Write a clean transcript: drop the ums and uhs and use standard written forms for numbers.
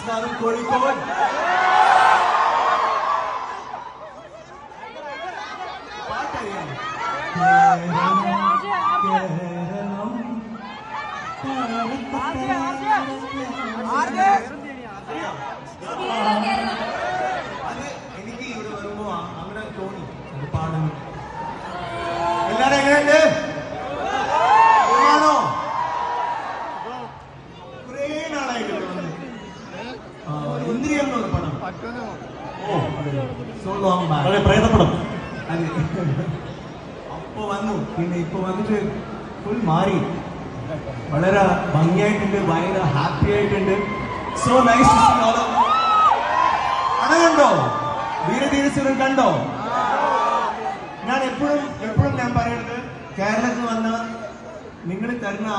നമസ്കാരം കോഴിക്കോട്. പാട്ടറിയാം. അത് എനിക്ക് ഇവിടെ വരുമ്പോ അങ്ങനെ തോന്നി അത് പാടുന്നു. എല്ലാരും എങ്ങനെയുണ്ട്? കുറേ നാളായിട്ട് വന്ന് ഇന്ദ്രിയം എന്നൊരു പടം. വളരെ പ്രേതപ്പടം. അതെ, അപ്പൊ വന്നു. പിന്നെ ഇപ്പൊ വന്നിട്ട് ഫുൾ മാറി, വളരെ ഭംഗിയായിട്ടുണ്ട്, ഭയങ്കര ഹാപ്പി ആയിട്ടുണ്ട്. So nice. കണ്ടോ വീരധീരസുരൻ? കണ്ടോ? ഞാൻ എപ്പോഴും ഞാൻ പറയുന്നത്, കേരളത്തിൽ വന്ന നിങ്ങൾ തരുന്ന